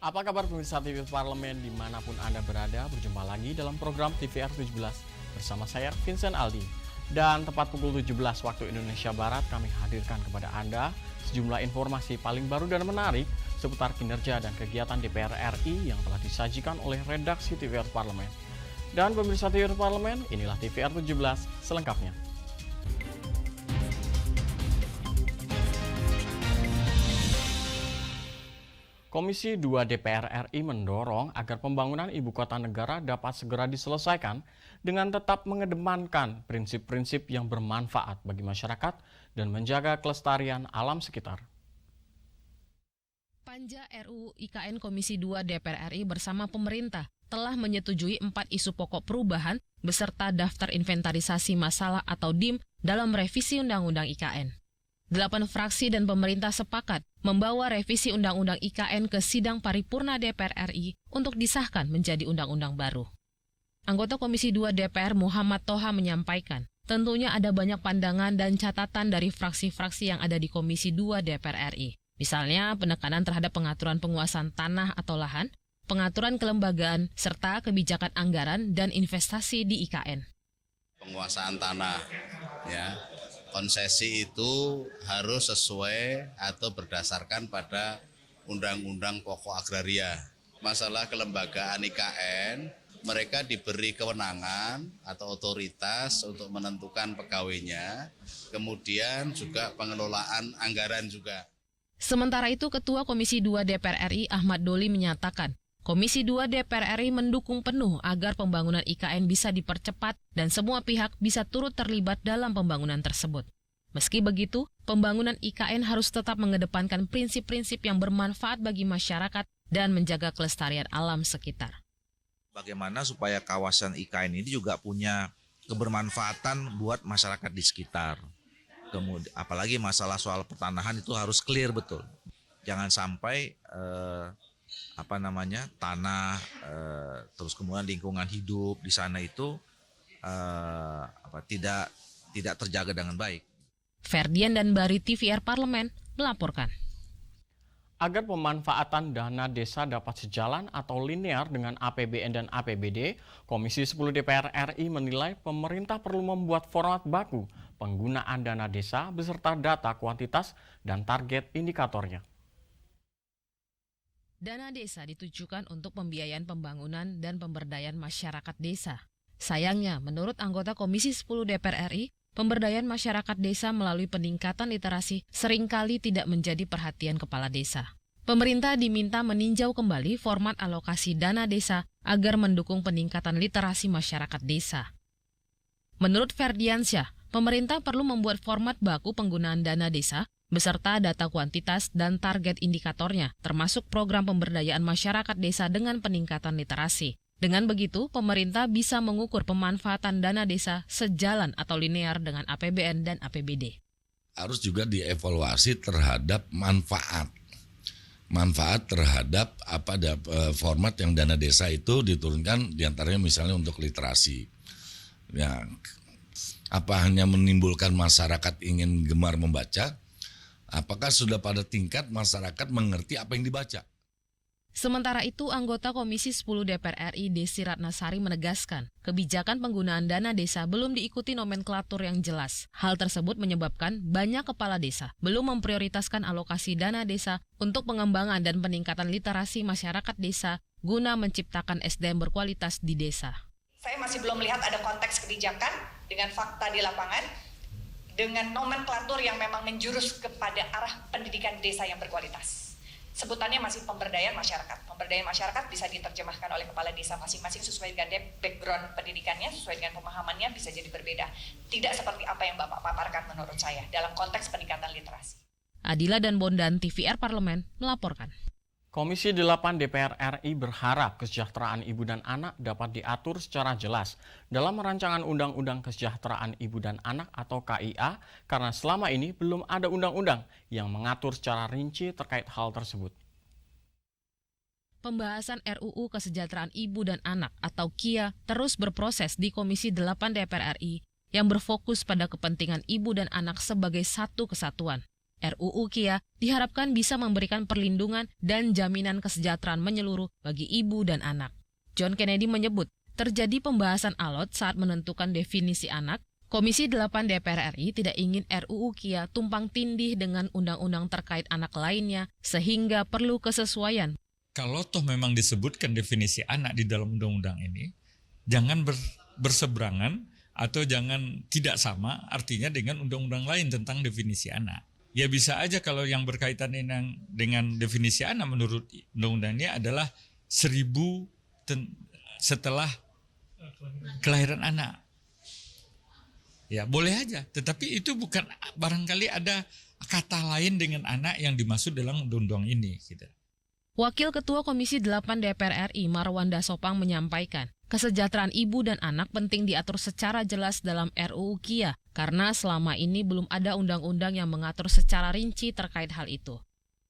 Apa kabar pemirsa TV Parlemen dimanapun Anda berada, berjumpa lagi dalam program TVR 17 bersama saya Vincent Aldi. Dan tepat pukul 17 waktu Indonesia Barat kami hadirkan kepada Anda sejumlah informasi paling baru dan menarik seputar kinerja dan kegiatan DPR RI yang telah disajikan oleh redaksi TVR Parlemen. Dan pemirsa TVR Parlemen, inilah TVR 17 selengkapnya. Komisi 2 DPR RI mendorong agar pembangunan ibu kota negara dapat segera diselesaikan dengan tetap mengedepankan prinsip-prinsip yang bermanfaat bagi masyarakat dan menjaga kelestarian alam sekitar. Panja RUU IKN Komisi 2 DPR RI bersama pemerintah telah menyetujui 4 isu pokok perubahan beserta daftar inventarisasi masalah atau DIM dalam revisi Undang-Undang IKN. 8 fraksi dan pemerintah sepakat membawa revisi Undang-Undang IKN ke sidang paripurna DPR RI untuk disahkan menjadi undang-undang baru. Anggota Komisi 2 DPR Muhammad Toha menyampaikan, tentunya ada banyak pandangan dan catatan dari fraksi-fraksi yang ada di Komisi 2 DPR RI. Misalnya penekanan terhadap pengaturan penguasaan tanah atau lahan, pengaturan kelembagaan, serta kebijakan anggaran dan investasi di IKN. Penguasaan tanah, ya. Konsesi itu harus sesuai atau berdasarkan pada Undang-Undang Pokok Agraria. Masalah kelembagaan IKN, mereka diberi kewenangan atau otoritas untuk menentukan pegawainya, kemudian juga pengelolaan anggaran juga. Sementara itu, Ketua Komisi 2 DPR RI Ahmad Doli menyatakan, Komisi 2 DPR RI mendukung penuh agar pembangunan IKN bisa dipercepat dan semua pihak bisa turut terlibat dalam pembangunan tersebut. Meski begitu, pembangunan IKN harus tetap mengedepankan prinsip-prinsip yang bermanfaat bagi masyarakat dan menjaga kelestarian alam sekitar. Bagaimana supaya kawasan IKN ini juga punya kebermanfaatan buat masyarakat di sekitar. Kemudian, apalagi masalah soal pertanahan itu harus clear betul. Jangan sampai tanah, terus kemudian lingkungan hidup di sana itu tidak terjaga dengan baik. Ferdian dan Bari TVR Parlemen melaporkan. Agar pemanfaatan dana desa dapat sejalan atau linear dengan APBN dan APBD, Komisi 10 DPR RI menilai pemerintah perlu membuat format baku penggunaan dana desa beserta data kuantitas dan target indikatornya. Dana desa ditujukan untuk pembiayaan pembangunan dan pemberdayaan masyarakat desa. Sayangnya, menurut anggota Komisi 10 DPR RI, pemberdayaan masyarakat desa melalui peningkatan literasi seringkali tidak menjadi perhatian kepala desa. Pemerintah diminta meninjau kembali format alokasi dana desa agar mendukung peningkatan literasi masyarakat desa. Menurut Ferdiansyah, pemerintah perlu membuat format baku penggunaan dana desa beserta data kuantitas dan target indikatornya, termasuk program pemberdayaan masyarakat desa dengan peningkatan literasi. Dengan begitu, pemerintah bisa mengukur pemanfaatan dana desa sejalan atau linear dengan APBN dan APBD. Harus juga dievaluasi terhadap manfaat terhadap format yang dana desa itu diturunkan, diantaranya misalnya untuk literasi. Ya, apa hanya menimbulkan masyarakat ingin gemar membaca? Apakah sudah pada tingkat masyarakat mengerti apa yang dibaca? Sementara itu, anggota Komisi 10 DPR RI Desi Ratnasari menegaskan, kebijakan penggunaan dana desa belum diikuti nomenklatur yang jelas. Hal tersebut menyebabkan banyak kepala desa belum memprioritaskan alokasi dana desa untuk pengembangan dan peningkatan literasi masyarakat desa guna menciptakan SDM berkualitas di desa. Saya masih belum melihat ada konteks kebijakan dengan fakta di lapangan, dengan nomenklatur yang memang menjurus kepada arah pendidikan desa yang berkualitas. Sebutannya masih pemberdayaan masyarakat. Pemberdayaan masyarakat bisa diterjemahkan oleh kepala desa masing-masing sesuai dengan background pendidikannya, sesuai dengan pemahamannya bisa jadi berbeda. Tidak seperti apa yang Bapak paparkan menurut saya dalam konteks peningkatan literasi. Adila dan Bondan TVR Parlemen melaporkan. Komisi 8 DPR RI berharap kesejahteraan ibu dan anak dapat diatur secara jelas dalam rancangan Undang-Undang Kesejahteraan Ibu dan Anak atau KIA karena selama ini belum ada undang-undang yang mengatur secara rinci terkait hal tersebut. Pembahasan RUU Kesejahteraan Ibu dan Anak atau KIA terus berproses di Komisi 8 DPR RI yang berfokus pada kepentingan ibu dan anak sebagai satu kesatuan. RUU KIA diharapkan bisa memberikan perlindungan dan jaminan kesejahteraan menyeluruh bagi ibu dan anak. John Kennedy menyebut, terjadi pembahasan alot saat menentukan definisi anak. Komisi 8 DPR RI tidak ingin RUU KIA tumpang tindih dengan undang-undang terkait anak lainnya, sehingga perlu kesesuaian. Kalau toh memang disebutkan definisi anak di dalam undang-undang ini, jangan berseberangan atau jangan tidak sama artinya dengan undang-undang lain tentang definisi anak. Ya bisa aja kalau yang berkaitan dengan definisi anak menurut undang-undang ini adalah 1000 setelah kelahiran anak. Ya boleh aja, tetapi itu bukan barangkali ada kata lain dengan anak yang dimaksud dalam undang-undang ini. Gitu. Wakil Ketua Komisi 8 DPR RI Marwanda Sopang menyampaikan, kesejahteraan ibu dan anak penting diatur secara jelas dalam RUU KIA karena selama ini belum ada undang-undang yang mengatur secara rinci terkait hal itu.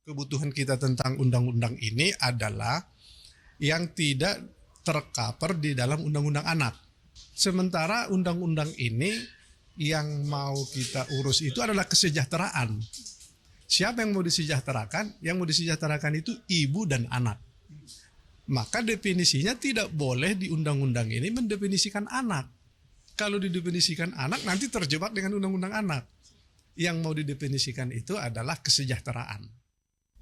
Kebutuhan kita tentang undang-undang ini adalah yang tidak tercover di dalam undang-undang anak. Sementara undang-undang ini yang mau kita urus itu adalah kesejahteraan. Siapa yang mau disejahterakan? Yang mau disejahterakan itu ibu dan anak. Maka definisinya tidak boleh di undang-undang ini mendefinisikan anak. Kalau didefinisikan anak nanti terjebak dengan undang-undang anak. Yang mau didefinisikan itu adalah kesejahteraan.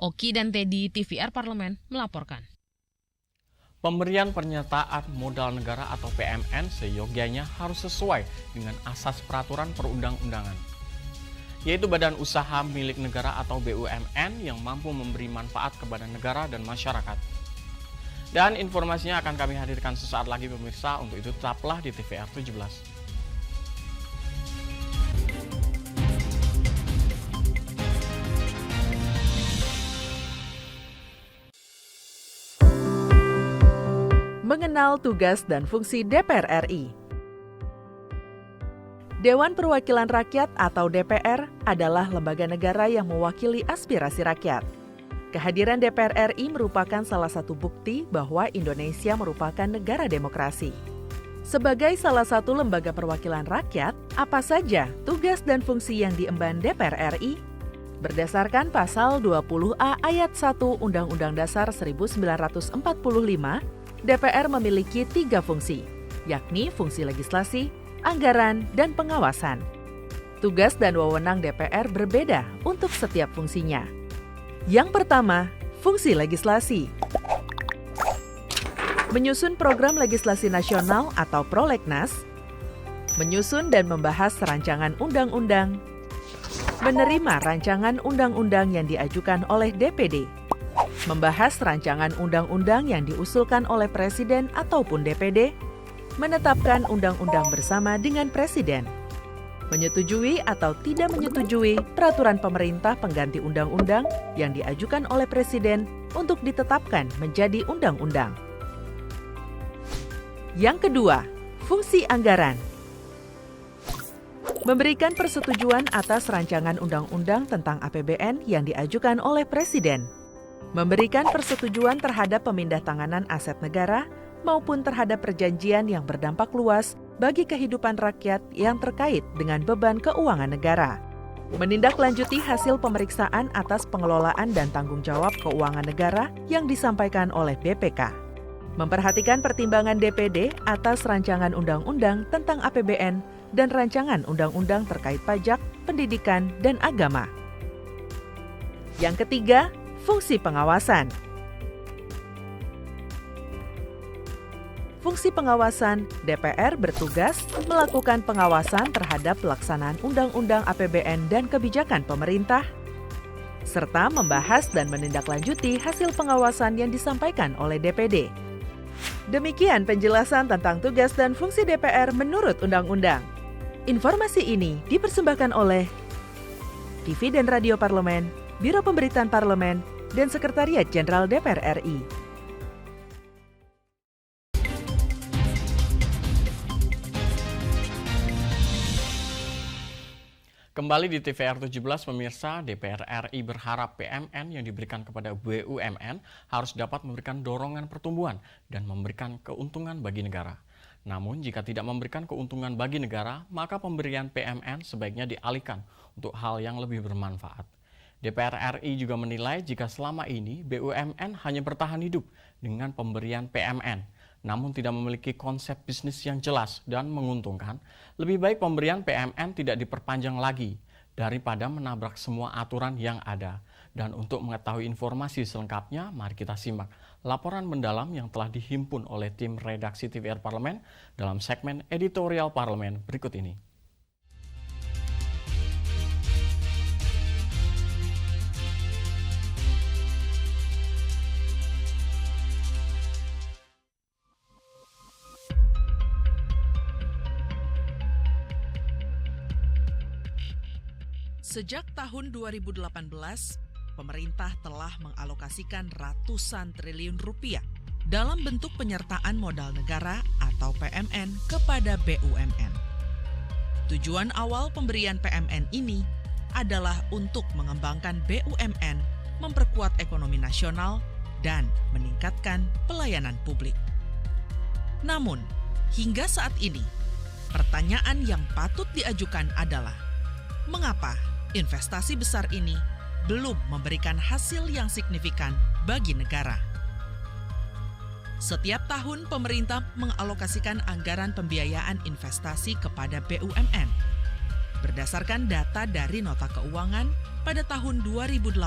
Oki dan Teddy, TVR Parlemen, melaporkan. Pemberian pernyataan modal negara atau PMN seyogyanya harus sesuai dengan asas peraturan perundang-undangan, yaitu badan usaha milik negara atau BUMN yang mampu memberi manfaat kepada negara dan masyarakat. Dan informasinya akan kami hadirkan sesaat lagi pemirsa, untuk itu tetaplah di TVR 17. Mengenal tugas dan fungsi DPR RI. Dewan Perwakilan Rakyat atau DPR adalah lembaga negara yang mewakili aspirasi rakyat. Kehadiran DPR RI merupakan salah satu bukti bahwa Indonesia merupakan negara demokrasi. Sebagai salah satu lembaga perwakilan rakyat, apa saja tugas dan fungsi yang diemban DPR RI? Berdasarkan pasal 20A ayat 1 Undang-Undang Dasar 1945, DPR memiliki 3 fungsi, yakni fungsi legislasi, anggaran, dan pengawasan. Tugas dan wewenang DPR berbeda untuk setiap fungsinya. Yang pertama, fungsi legislasi. Menyusun program legislasi nasional atau prolegnas, menyusun dan membahas rancangan undang-undang, menerima rancangan undang-undang yang diajukan oleh DPD, membahas rancangan undang-undang yang diusulkan oleh Presiden ataupun DPD, menetapkan undang-undang bersama dengan Presiden, menyetujui atau tidak menyetujui peraturan pemerintah pengganti undang-undang yang diajukan oleh Presiden untuk ditetapkan menjadi undang-undang. Yang kedua, fungsi anggaran. Memberikan persetujuan atas rancangan undang-undang tentang APBN yang diajukan oleh Presiden. Memberikan persetujuan terhadap pemindah-tanganan aset negara maupun terhadap perjanjian yang berdampak luas bagi kehidupan rakyat yang terkait dengan beban keuangan negara. Menindaklanjuti hasil pemeriksaan atas pengelolaan dan tanggung jawab keuangan negara yang disampaikan oleh BPK. Memperhatikan pertimbangan DPD atas rancangan undang-undang tentang APBN dan rancangan undang-undang terkait pajak, pendidikan, dan agama. Yang ketiga, fungsi pengawasan. Fungsi pengawasan, DPR bertugas melakukan pengawasan terhadap pelaksanaan Undang-Undang APBN dan kebijakan pemerintah, serta membahas dan menindaklanjuti hasil pengawasan yang disampaikan oleh DPD. Demikian penjelasan tentang tugas dan fungsi DPR menurut Undang-Undang. Informasi ini dipersembahkan oleh TV dan Radio Parlemen, Biro Pemberitaan Parlemen, dan Sekretariat Jenderal DPR RI. Kembali di TVR 17 pemirsa, DPR RI berharap PMN yang diberikan kepada BUMN harus dapat memberikan dorongan pertumbuhan dan memberikan keuntungan bagi negara. Namun jika tidak memberikan keuntungan bagi negara, maka pemberian PMN sebaiknya dialihkan untuk hal yang lebih bermanfaat. DPR RI juga menilai jika selama ini BUMN hanya bertahan hidup dengan pemberian PMN, namun tidak memiliki konsep bisnis yang jelas dan menguntungkan, lebih baik pemberian PMN tidak diperpanjang lagi daripada menabrak semua aturan yang ada. Dan untuk mengetahui informasi selengkapnya, mari kita simak laporan mendalam yang telah dihimpun oleh tim redaksi TVR Parlemen dalam segmen editorial Parlemen berikut ini. Sejak tahun 2018, pemerintah telah mengalokasikan ratusan triliun rupiah dalam bentuk penyertaan modal negara atau PMN kepada BUMN. Tujuan awal pemberian PMN ini adalah untuk mengembangkan BUMN, memperkuat ekonomi nasional, dan meningkatkan pelayanan publik. Namun, hingga saat ini, pertanyaan yang patut diajukan adalah, mengapa investasi besar ini belum memberikan hasil yang signifikan bagi negara? Setiap tahun pemerintah mengalokasikan anggaran pembiayaan investasi kepada BUMN. Berdasarkan data dari nota keuangan, pada tahun 2018,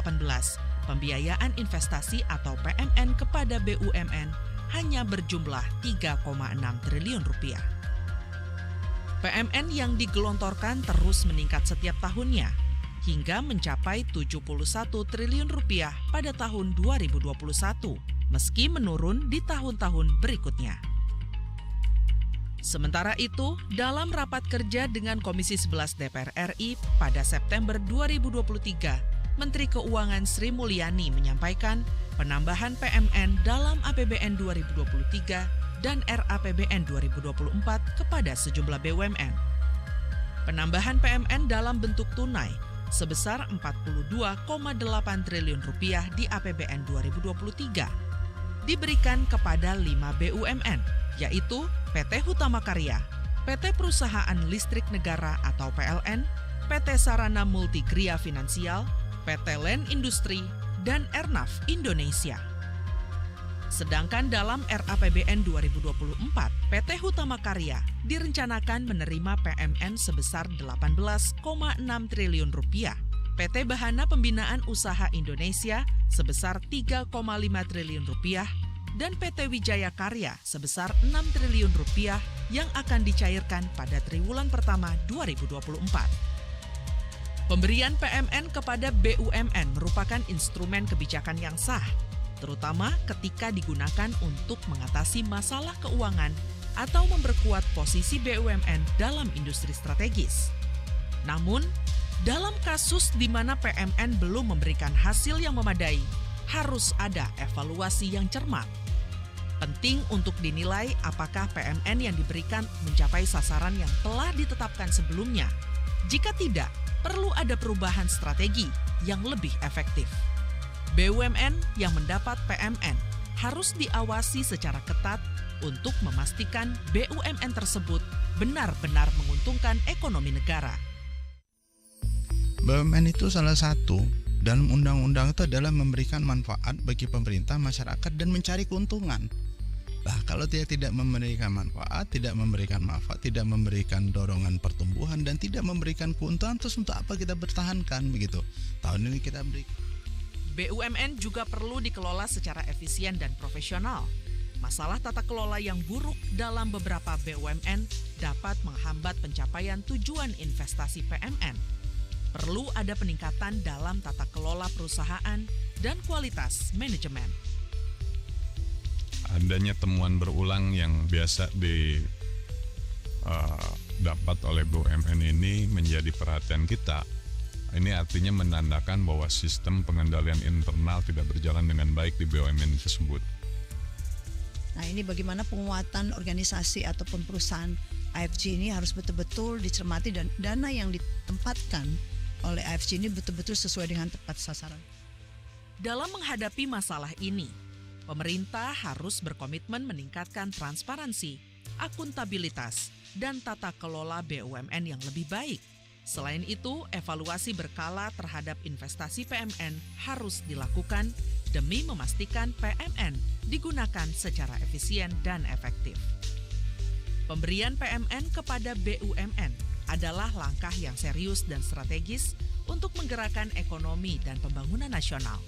pembiayaan investasi atau PMN kepada BUMN hanya berjumlah 3,6 triliun rupiah. PMN yang digelontorkan terus meningkat setiap tahunnya, hingga mencapai 71 triliun rupiah pada tahun 2021, meski menurun di tahun-tahun berikutnya. Sementara itu, dalam rapat kerja dengan Komisi 11 DPR RI pada September 2023, Menteri Keuangan Sri Mulyani menyampaikan penambahan PMN dalam APBN 2023 dan RAPBN 2024 kepada sejumlah BUMN. Penambahan PMN dalam bentuk tunai sebesar 42,8 triliun rupiah di APBN 2023 diberikan kepada 5 BUMN, yaitu PT Hutama Karya, PT Perusahaan Listrik Negara atau PLN, PT Sarana Multigria Finansial, PT Land Industri, dan Airnav Indonesia. Sedangkan dalam RAPBN 2024, PT Hutama Karya direncanakan menerima PMN sebesar 18,6 triliun rupiah, PT Bahana Pembinaan Usaha Indonesia sebesar 3,5 triliun rupiah, dan PT Wijaya Karya sebesar 6 triliun rupiah yang akan dicairkan pada triwulan pertama 2024. Pemberian PMN kepada BUMN merupakan instrumen kebijakan yang sah, terutama ketika digunakan untuk mengatasi masalah keuangan atau memperkuat posisi BUMN dalam industri strategis. Namun, dalam kasus di mana PMN belum memberikan hasil yang memadai, harus ada evaluasi yang cermat. Penting untuk dinilai apakah PMN yang diberikan mencapai sasaran yang telah ditetapkan sebelumnya. Jika tidak, perlu ada perubahan strategi yang lebih efektif. BUMN yang mendapat PMN harus diawasi secara ketat untuk memastikan BUMN tersebut benar-benar menguntungkan ekonomi negara. BUMN itu salah satu dalam undang-undang itu adalah memberikan manfaat bagi pemerintah, masyarakat, dan mencari keuntungan. Nah, kalau dia tidak memberikan manfaat, tidak memberikan manfaat, tidak memberikan dorongan pertumbuhan, dan tidak memberikan keuntungan, terus untuk apa kita bertahankan begitu? Tahun ini kita beri. BUMN juga perlu dikelola secara efisien dan profesional. Masalah tata kelola yang buruk dalam beberapa BUMN dapat menghambat pencapaian tujuan investasi PMN. Perlu ada peningkatan dalam tata kelola perusahaan dan kualitas manajemen. Adanya temuan berulang yang biasa dapat oleh BUMN ini menjadi perhatian kita. Ini artinya menandakan bahwa sistem pengendalian internal tidak berjalan dengan baik di BUMN tersebut. Nah, ini bagaimana penguatan organisasi ataupun perusahaan AFG ini harus betul-betul dicermati dan dana yang ditempatkan oleh AFG ini betul-betul sesuai dengan tepat sasaran. Dalam menghadapi masalah ini, pemerintah harus berkomitmen meningkatkan transparansi, akuntabilitas, dan tata kelola BUMN yang lebih baik. Selain itu, evaluasi berkala terhadap investasi PMN harus dilakukan demi memastikan PMN digunakan secara efisien dan efektif. Pemberian PMN kepada BUMN adalah langkah yang serius dan strategis untuk menggerakkan ekonomi dan pembangunan nasional.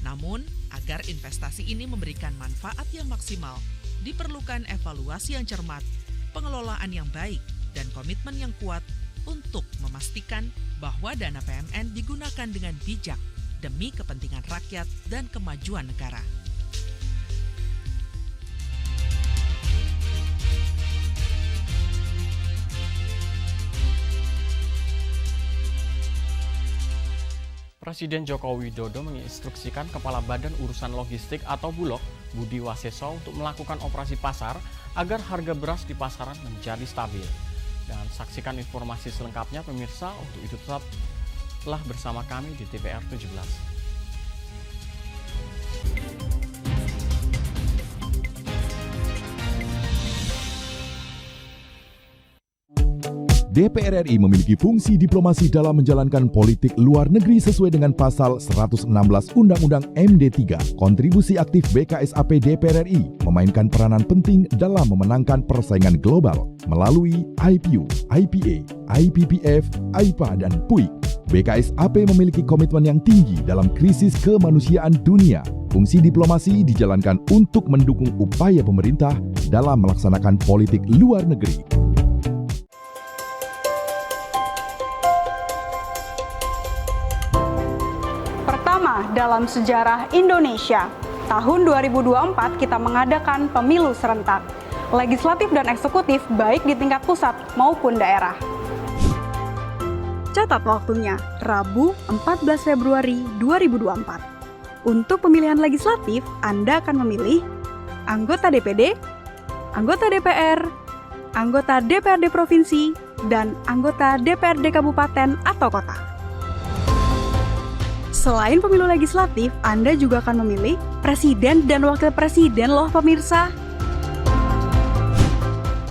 Namun, agar investasi ini memberikan manfaat yang maksimal, diperlukan evaluasi yang cermat, pengelolaan yang baik, dan komitmen yang kuat untuk memastikan bahwa dana PMN digunakan dengan bijak demi kepentingan rakyat dan kemajuan negara. Presiden Joko Widodo menginstruksikan Kepala Badan Urusan Logistik atau Bulog, Budi Waseso, untuk melakukan operasi pasar agar harga beras di pasaran menjadi stabil. Dan saksikan informasi selengkapnya pemirsa, untuk itu tetaplah bersama kami di TVR 17. DPR RI memiliki fungsi diplomasi dalam menjalankan politik luar negeri sesuai dengan pasal 116 Undang-Undang MD3. Kontribusi aktif BKSAP DPR RI memainkan peranan penting dalam memenangkan persaingan global melalui IPU, IPA, IPPF, IPA, dan PUIK. BKSAP memiliki komitmen yang tinggi dalam krisis kemanusiaan dunia. Fungsi diplomasi dijalankan untuk mendukung upaya pemerintah dalam melaksanakan politik luar negeri. Dalam sejarah Indonesia, tahun 2024 kita mengadakan pemilu serentak, legislatif dan eksekutif baik di tingkat pusat maupun daerah. Catat waktunya, Rabu 14 Februari 2024. Untuk pemilihan legislatif, Anda akan memilih anggota DPD, anggota DPR, anggota DPRD Provinsi, dan anggota DPRD Kabupaten atau Kota. Selain pemilu legislatif, Anda juga akan memilih presiden dan wakil presiden loh pemirsa.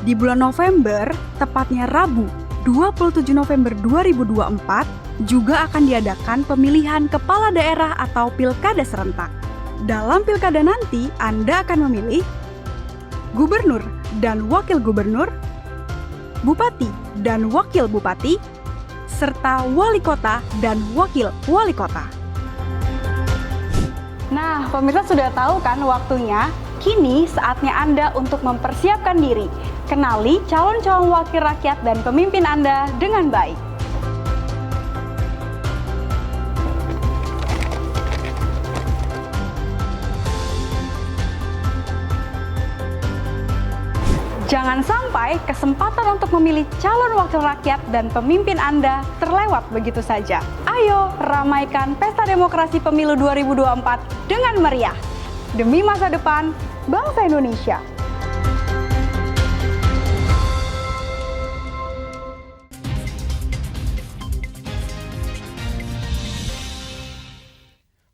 Di bulan November, tepatnya Rabu 27 November 2024, juga akan diadakan pemilihan kepala daerah atau pilkada serentak. Dalam pilkada nanti, Anda akan memilih gubernur dan wakil gubernur, bupati dan wakil bupati, serta wali kota dan wakil wali kota. Nah, pemirsa sudah tahu kan waktunya? Kini saatnya Anda untuk mempersiapkan diri. Kenali calon-calon wakil rakyat dan pemimpin Anda dengan baik. Jangan sampai kesempatan untuk memilih calon wakil rakyat dan pemimpin Anda terlewat begitu saja. Ayo ramaikan pesta demokrasi pemilu 2024 dengan meriah. Demi masa depan bangsa Indonesia.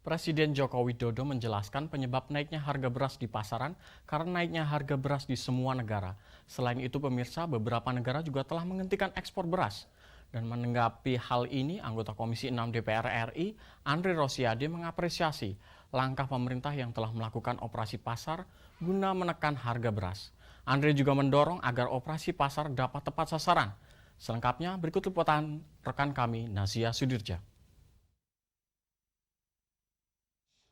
Presiden Joko Widodo menjelaskan penyebab naiknya harga beras di pasaran karena naiknya harga beras di semua negara. Selain itu pemirsa, beberapa negara juga telah menghentikan ekspor beras. Dan menanggapi hal ini, anggota Komisi 6 DPR RI, Andre Rosiade, mengapresiasi langkah pemerintah yang telah melakukan operasi pasar guna menekan harga beras. Andre juga mendorong agar operasi pasar dapat tepat sasaran. Selengkapnya berikut liputan rekan kami, Nazia Sudirja.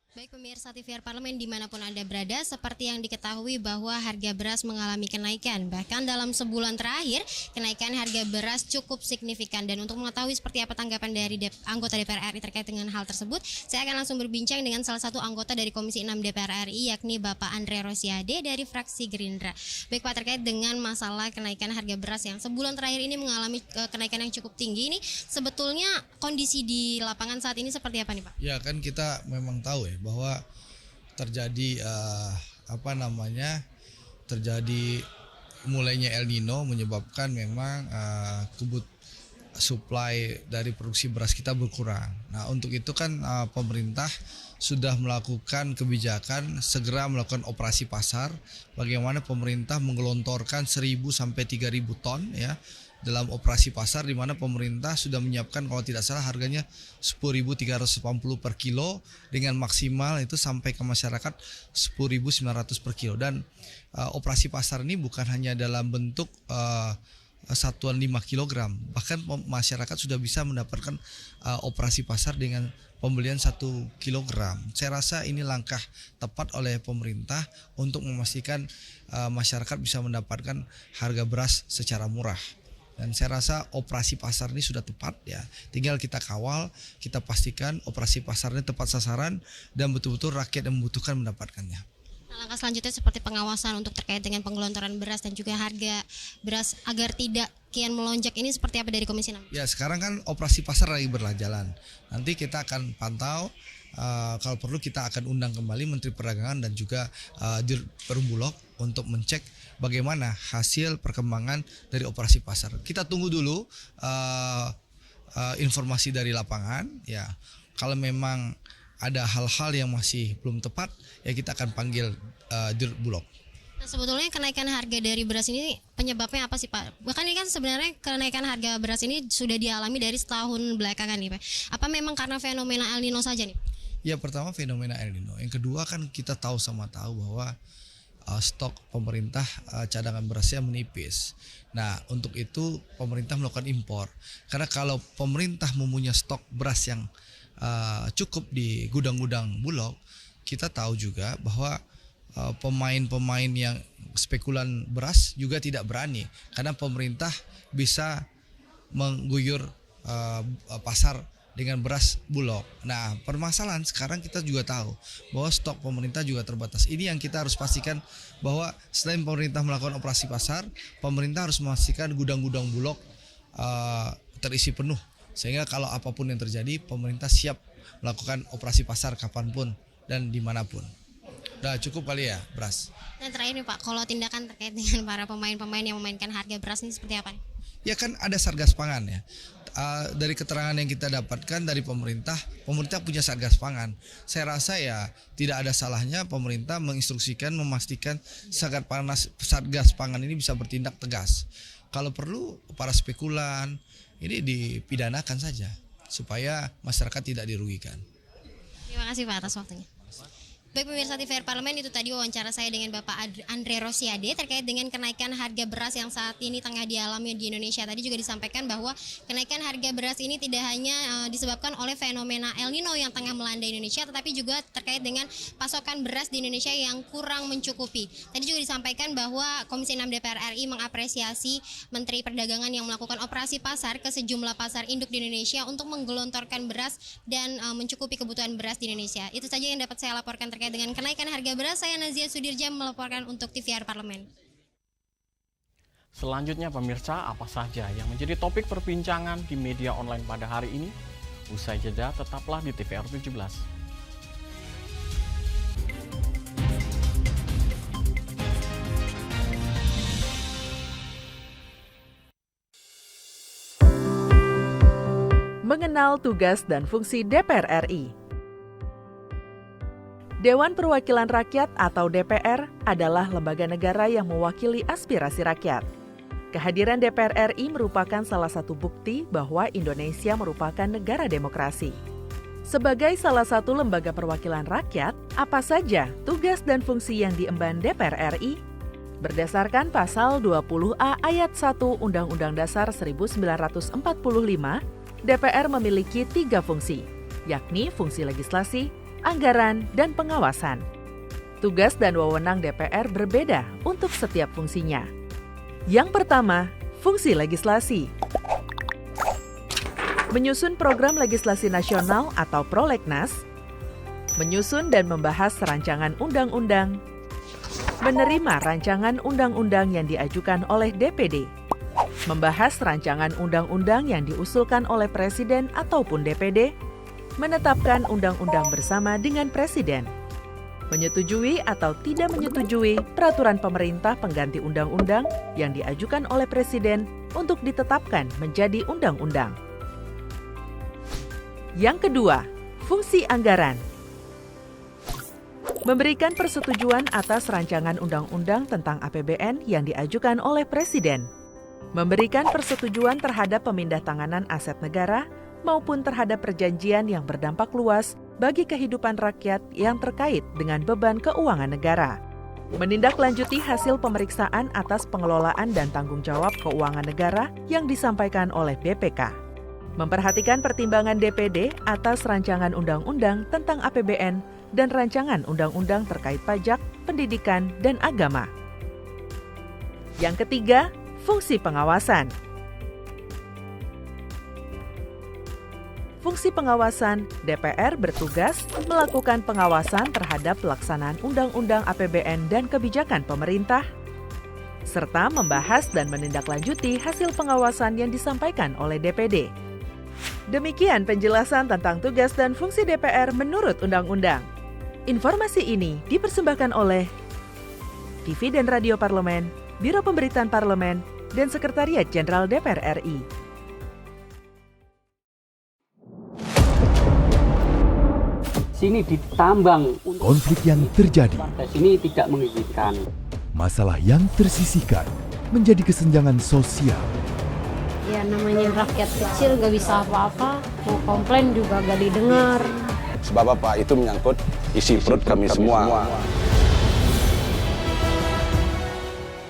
Baik pemirsa TVR Parlemen dimanapun Anda berada, seperti yang diketahui bahwa harga beras mengalami kenaikan. Bahkan dalam sebulan terakhir, kenaikan harga beras cukup signifikan. Dan untuk mengetahui seperti apa tanggapan dari anggota DPR RI terkait dengan hal tersebut, saya akan langsung berbincang dengan salah satu anggota dari Komisi 6 DPR RI, yakni Bapak Andre Rosiade dari fraksi Gerindra. Baik Pak, terkait dengan masalah kenaikan harga beras yang sebulan terakhir ini mengalami kenaikan yang cukup tinggi, ini sebetulnya kondisi di lapangan saat ini seperti apa nih Pak? Ya kan kita memang tahu ya bahwa terjadi terjadi mulainya El Nino menyebabkan memang supply dari produksi beras kita berkurang. Nah untuk itu kan pemerintah sudah melakukan kebijakan segera melakukan operasi pasar, bagaimana pemerintah menggelontorkan 1.000 sampai 3.000 ton ya dalam operasi pasar di mana pemerintah sudah menyiapkan kalau tidak salah harganya 10.380 per kilo dengan maksimal itu sampai ke masyarakat 10.900 per kilo. Dan operasi pasar ini bukan hanya dalam bentuk satuan 5 kg, bahkan masyarakat sudah bisa mendapatkan operasi pasar dengan pembelian 1 kg. Saya rasa ini langkah tepat oleh pemerintah untuk memastikan masyarakat bisa mendapatkan harga beras secara murah. Dan saya rasa operasi pasar ini sudah tepat ya. Tinggal kita kawal, kita pastikan operasi pasarnya tepat sasaran dan betul-betul rakyat yang membutuhkan mendapatkannya. Langkah selanjutnya seperti pengawasan untuk terkait dengan penggelontoran beras dan juga harga beras agar tidak kian melonjak ini seperti apa dari Komisi 6? Ya, sekarang kan operasi pasar lagi berjalan. Nanti kita akan pantau, kalau perlu kita akan undang kembali Menteri Perdagangan dan juga Dirut Perum Bulog untuk mencek bagaimana hasil perkembangan dari operasi pasar. Kita tunggu dulu informasi dari lapangan ya. Kalau memang ada hal-hal yang masih belum tepat, ya kita akan panggil Dirut Bulog. Nah, sebetulnya kenaikan harga dari beras ini penyebabnya apa sih Pak? Bahkan ini kan sebenarnya kenaikan harga beras ini sudah dialami dari setahun belakangan nih Pak. Apa memang karena fenomena El Nino saja nih? Ya, pertama fenomena El Nino. Yang kedua kan kita tahu bahwa stok pemerintah cadangan berasnya menipis. Nah, untuk itu pemerintah melakukan impor. Karena kalau pemerintah mempunyai stok beras yang cukup di gudang-gudang Bulog, kita tahu juga bahwa pemain-pemain yang spekulan beras juga tidak berani karena pemerintah bisa mengguyur pasar dengan beras Bulog. Nah, permasalahan sekarang kita juga tahu bahwa stok pemerintah juga terbatas. Ini yang kita harus pastikan bahwa selain pemerintah melakukan operasi pasar, pemerintah harus memastikan gudang-gudang Bulog terisi penuh. Sehingga kalau apapun yang terjadi, pemerintah siap melakukan operasi pasar kapanpun dan dimanapun. Udah cukup kali ya beras. Dan terakhir nih Pak, kalau tindakan terkait dengan para pemain-pemain yang memainkan harga beras ini seperti apa? Ya kan ada Satgas Pangan ya. Dari keterangan yang kita dapatkan dari pemerintah punya Satgas Pangan. Saya rasa ya tidak ada salahnya pemerintah menginstruksikan, memastikan Satgas Pangan ini bisa bertindak tegas. Kalau perlu para spekulan ini dipidanakan saja supaya masyarakat tidak dirugikan. Terima kasih Pak atas waktunya. Baik pemirsa TVR Parlemen, itu tadi wawancara saya dengan Bapak Andre Rosiade terkait dengan kenaikan harga beras yang saat ini tengah dialami di Indonesia. Tadi juga disampaikan bahwa kenaikan harga beras ini tidak hanya disebabkan oleh fenomena El Nino yang tengah melanda Indonesia, tetapi juga terkait dengan pasokan beras di Indonesia yang kurang mencukupi. Tadi juga disampaikan bahwa Komisi 6 DPR RI mengapresiasi Menteri Perdagangan yang melakukan operasi pasar ke sejumlah pasar induk di Indonesia untuk menggelontorkan beras dan mencukupi kebutuhan beras di Indonesia. Itu saja yang dapat saya laporkan terkait dengan kenaikan harga beras. Saya Nazia Sudirja melaporkan untuk TVR Parlemen. Selanjutnya pemirsa, apa saja yang menjadi topik perbincangan di media online pada hari ini? Usai jeda, tetaplah di TVR 17. Mengenal tugas dan fungsi DPR RI. Dewan Perwakilan Rakyat atau DPR adalah lembaga negara yang mewakili aspirasi rakyat. Kehadiran DPR RI merupakan salah satu bukti bahwa Indonesia merupakan negara demokrasi. Sebagai salah satu lembaga perwakilan rakyat, apa saja tugas dan fungsi yang diemban DPR RI? Berdasarkan pasal 20A ayat 1 Undang-Undang Dasar 1945, DPR memiliki 3 fungsi, yakni fungsi legislasi, anggaran, dan pengawasan. Tugas dan wewenang DPR berbeda untuk setiap fungsinya. Yang pertama, fungsi legislasi. Menyusun program legislasi nasional atau prolegnas, menyusun dan membahas rancangan undang-undang, menerima rancangan undang-undang yang diajukan oleh DPD, membahas rancangan undang-undang yang diusulkan oleh Presiden ataupun DPD, menetapkan undang-undang bersama dengan Presiden, menyetujui atau tidak menyetujui peraturan pemerintah pengganti undang-undang yang diajukan oleh Presiden untuk ditetapkan menjadi undang-undang. Yang kedua, fungsi anggaran. Memberikan persetujuan atas rancangan undang-undang tentang APBN yang diajukan oleh Presiden. memberikan persetujuan terhadap pemindahntanganan aset negara maupun terhadap perjanjian yang berdampak luas bagi kehidupan rakyat yang terkait dengan beban keuangan negara, menindaklanjuti hasil pemeriksaan atas pengelolaan dan tanggung jawab keuangan negara yang disampaikan oleh BPK, memperhatikan pertimbangan DPD atas rancangan undang-undang tentang APBN dan rancangan undang-undang terkait pajak, pendidikan, dan agama. Yang ketiga, fungsi pengawasan. Fungsi pengawasan, DPR bertugas melakukan pengawasan terhadap pelaksanaan Undang-Undang APBN dan kebijakan pemerintah, serta membahas dan menindaklanjuti hasil pengawasan yang disampaikan oleh DPD. Demikian penjelasan tentang tugas dan fungsi DPR menurut Undang-Undang. Informasi ini dipersembahkan oleh TV dan Radio Parlemen, Biro Pemberitaan Parlemen, dan Sekretariat Jenderal DPR RI. Sini ditambang. Konflik yang terjadi, Sini tidak mengizinkan. masalah yang tersisihkan menjadi kesenjangan sosial. Ya namanya rakyat kecil gak bisa apa-apa, mau komplain juga gak didengar. Sebab apa? Itu menyangkut isi perut kami semua.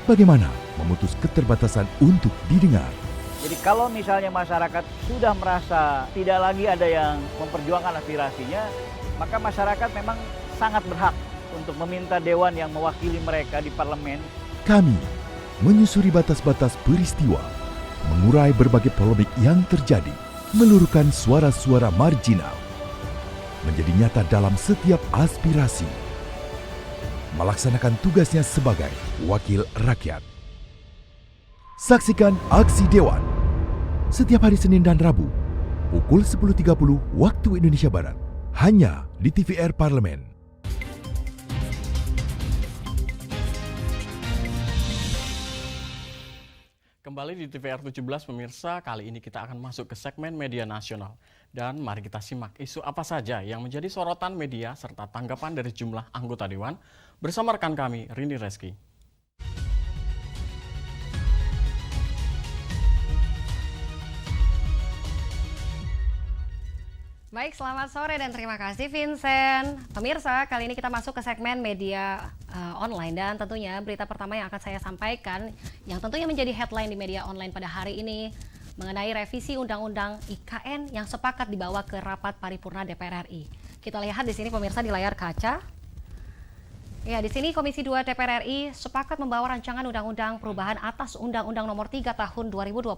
Bagaimana memutus keterbatasan untuk didengar? Jadi kalau misalnya masyarakat sudah merasa tidak lagi ada yang memperjuangkan aspirasinya, maka masyarakat memang sangat berhak untuk meminta dewan yang mewakili mereka di parlemen. Kami menyusuri batas-batas peristiwa, mengurai berbagai polemik yang terjadi, meluruhkan suara-suara marginal, menjadi nyata dalam setiap aspirasi, melaksanakan tugasnya sebagai wakil rakyat. Saksikan Aksi Dewan setiap hari Senin dan Rabu pukul 10.30 waktu Indonesia Barat, hanya di TVR Parlemen. Kembali di TVR 17 pemirsa, kali ini kita akan masuk ke segmen media nasional. Dan mari kita simak isu apa saja yang menjadi sorotan media serta tanggapan dari jumlah anggota Dewan bersama rekan kami, Rini Reski. Baik, selamat sore dan terima kasih Vincent. Pemirsa, kali ini kita masuk ke segmen media online dan tentunya berita pertama yang akan saya sampaikan yang tentunya menjadi headline di media online pada hari ini mengenai revisi Undang-Undang IKN yang sepakat dibawa ke rapat paripurna DPR RI. Kita lihat di sini pemirsa di layar kaca. Ya, di sini Komisi 2 DPR RI sepakat membawa rancangan undang-undang perubahan atas Undang-Undang Nomor 3 Tahun 2022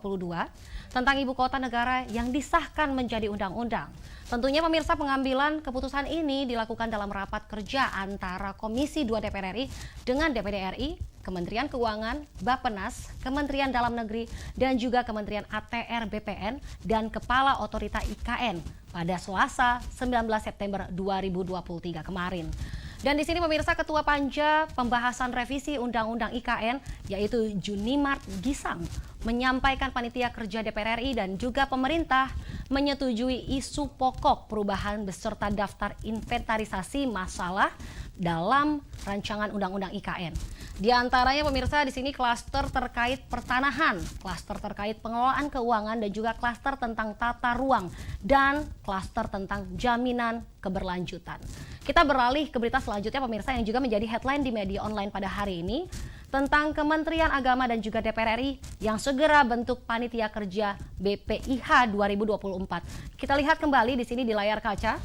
tentang Ibu Kota Negara yang disahkan menjadi undang-undang. Tentunya pemirsa, pengambilan keputusan ini dilakukan dalam rapat kerja antara Komisi 2 DPR RI dengan DPD RI, Kementerian Keuangan, Bappenas, Kementerian Dalam Negeri, dan juga Kementerian ATR BPN dan Kepala Otorita IKN pada Selasa 19 September 2023 kemarin. Dan di sini pemirsa, Ketua Panja Pembahasan Revisi Undang-Undang IKN yaitu Junimart Gisang menyampaikan panitia kerja DPR RI dan juga pemerintah menyetujui isu pokok perubahan beserta daftar inventarisasi masalah dalam rancangan Undang-Undang IKN. Di antaranya pemirsa di sini klaster terkait pertanahan, klaster terkait pengelolaan keuangan dan juga klaster tentang tata ruang dan klaster tentang jaminan keberlanjutan. Kita beralih ke berita selanjutnya pemirsa yang juga menjadi headline di media online pada hari ini tentang Kementerian Agama dan juga DPR RI yang segera bentuk panitia kerja BPIH 2024. Kita lihat kembali di sini di layar kaca.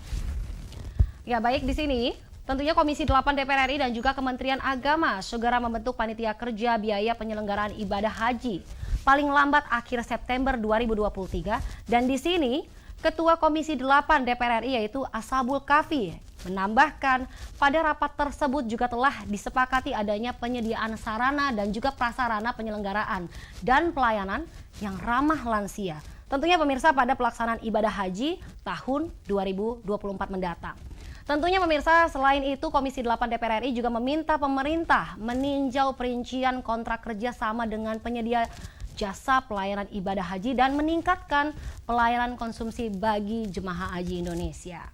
Ya, baik, di sini tentunya Komisi 8 DPR RI dan juga Kementerian Agama segera membentuk panitia kerja biaya penyelenggaraan ibadah haji paling lambat akhir September 2023 dan di sini Ketua Komisi 8 DPR RI yaitu Ashabul Kafi menambahkan pada rapat tersebut juga telah disepakati adanya penyediaan sarana dan juga prasarana penyelenggaraan dan pelayanan yang ramah lansia. Tentunya pemirsa pada pelaksanaan ibadah haji tahun 2024 mendatang. Tentunya pemirsa, selain itu Komisi 8 DPR RI juga meminta pemerintah meninjau perincian kontrak kerja sama dengan penyedia jasa pelayanan ibadah haji dan meningkatkan pelayanan konsumsi bagi jemaah haji Indonesia.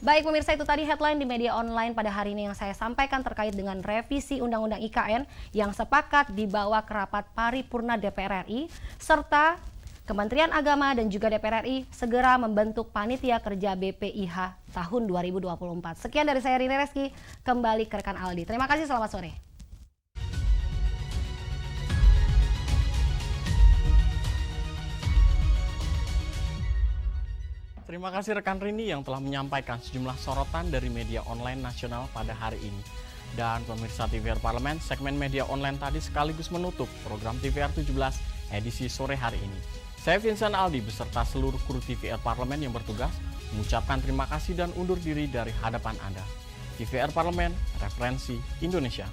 Baik pemirsa, itu tadi headline di media online pada hari ini yang saya sampaikan terkait dengan revisi Undang-Undang IKN yang sepakat dibawa ke rapat paripurna DPR RI, serta Kementerian Agama dan juga DPR RI segera membentuk panitia kerja BPIH tahun 2024. Sekian dari saya Rini Reski, kembali ke rekan Aldi. Terima kasih, selamat sore. Terima kasih rekan Rini yang telah menyampaikan sejumlah sorotan dari media online nasional pada hari ini. Dan pemirsa TVR Parlemen, segmen media online tadi sekaligus menutup program TVR 17 edisi sore hari ini. Saya Vincent Aldi beserta seluruh kru TVR Parlemen yang bertugas mengucapkan terima kasih dan undur diri dari hadapan Anda. TVR Parlemen, referensi Indonesia.